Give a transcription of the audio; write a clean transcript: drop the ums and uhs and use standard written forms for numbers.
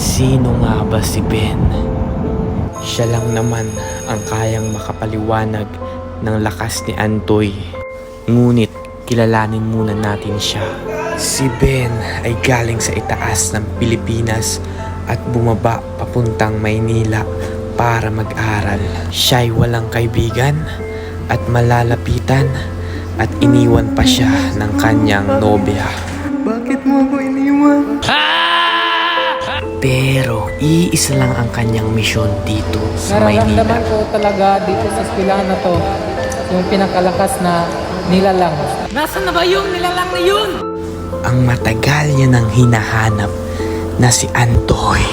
Sino nga ba si Ben? Siya lang naman ang kayang makapaliwanag ng lakas ni Antoy. Ngunit kilalanin muna natin siya. Si Ben ay galing sa itaas ng Pilipinas at bumaba papuntang Maynila para mag-aral. Siya'y walang kaibigan at malalapitan at iniwan pa siya ng kanyang nobya. Bakit mo ako iniwan? Pero iisa lang ang kanyang misyon dito sa Maynila. Nararamdaman ko talaga dito sa eskwelahan na to yung pinakalakas na nilalang. Nasaan na ba yung nilalang na yun? Ang matagal niya nang hinahanap na si Antoy.